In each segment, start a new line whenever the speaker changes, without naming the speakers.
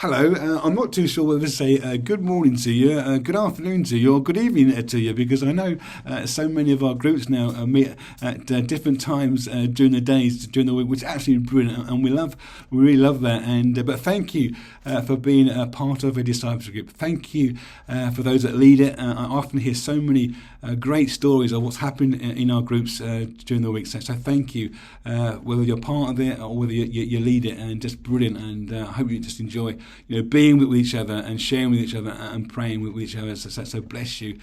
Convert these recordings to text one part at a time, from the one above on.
Hello, I'm not too sure whether to say good morning to you, good afternoon to you, or good evening to you, because I know so many of our groups now meet at different times during the days, during the week, which is absolutely brilliant, and we really love that. And but thank you for being a part of a discipleship group. Thank you for those that lead it. I often hear so many great stories of what's happened in our groups during the week. So thank you, whether you're part of it or whether you lead it, and just brilliant. And I hope you just enjoy, being with each other and sharing with each other and praying with each other. So bless you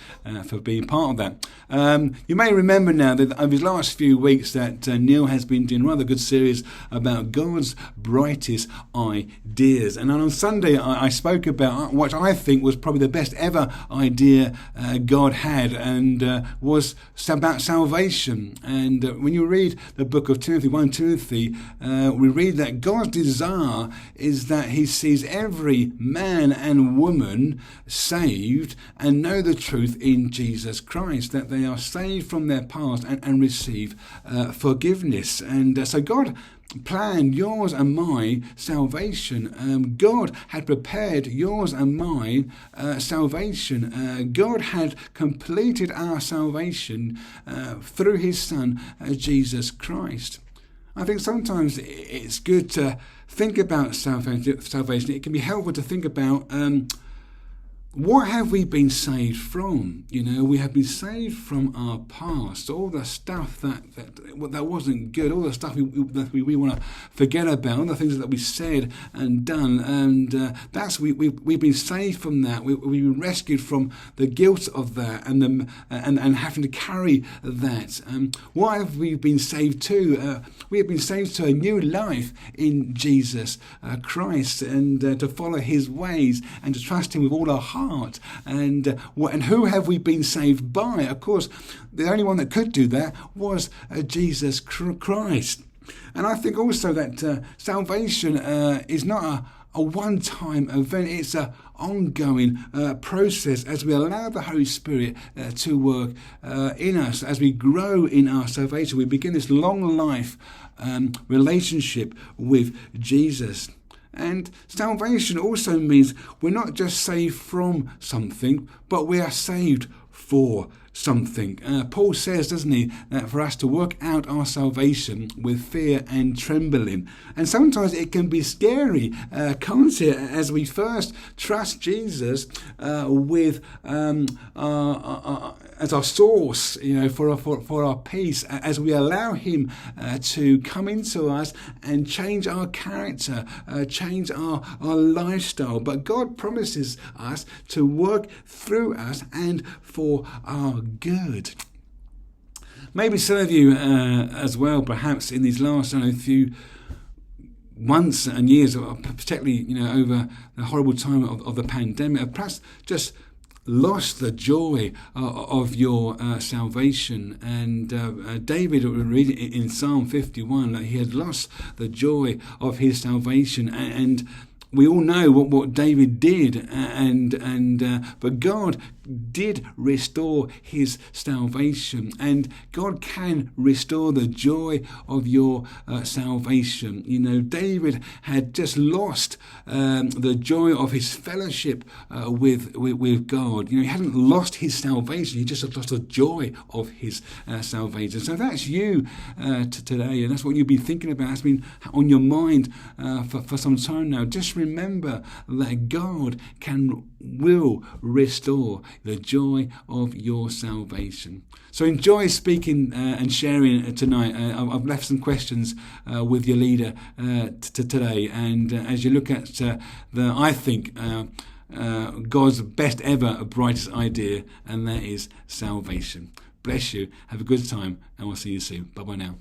for being part of that. You may remember now that over these last few weeks that Neil has been doing a rather good series about God's brightest ideas. And on Sunday I spoke about what I think was probably the best ever idea God had, and was about salvation. And when you read the book of Timothy, 1 Timothy, we read that God's desire is that he sees every man and woman saved and know the truth in Jesus Christ, that they are saved from their past and receive forgiveness. And so God planned yours and my salvation. God had prepared yours and mine salvation. God had completed our salvation through his Son, Jesus Christ. I think sometimes it's good to think about salvation. It can be helpful to think about what have we been saved from? We have been saved from our past, all the stuff that wasn't good, all the stuff that we want to forget about, all the things that we said and done, and we've been saved from that. We've been rescued from the guilt of that and having to carry that. What have we been saved to? We have been saved to a new life in Jesus Christ, and to follow his ways and to trust him with all our heart. And who have we been saved by? Of course, the only one that could do that was Jesus Christ. And I think also that salvation is not a one-time event. It's an ongoing process as we allow the Holy Spirit to work in us. As we grow in our salvation, we begin this long life relationship with Jesus. And salvation also means we're not just saved from something, but we are saved for something. Paul says, doesn't he, that for us to work out our salvation with fear and trembling. And sometimes it can be scary, can't it, as we first trust Jesus with as our source, for our peace, as we allow him to come into us and change our character, change our lifestyle. But God promises us to work through us and for our good. Maybe some of you as well, perhaps in these last few months and years, particularly over the horrible time of the pandemic, have perhaps just lost the joy of your salvation. And David would read in Psalm 51 that he had lost the joy of his salvation. And we all know what David did, but God did restore his salvation, and God can restore the joy of your salvation. David had just lost the joy of his fellowship with God. He hadn't lost his salvation; he just lost the joy of his salvation. So that's you today, and that's what you've been thinking about. That's been on your mind for some time now. Just remember that God will restore the joy of your salvation. So enjoy speaking and sharing tonight. I've left some questions with your leader today, and as you look at I think God's best ever brightest idea, and that is salvation. Bless you. Have a good time, and we'll see you soon. Bye bye now.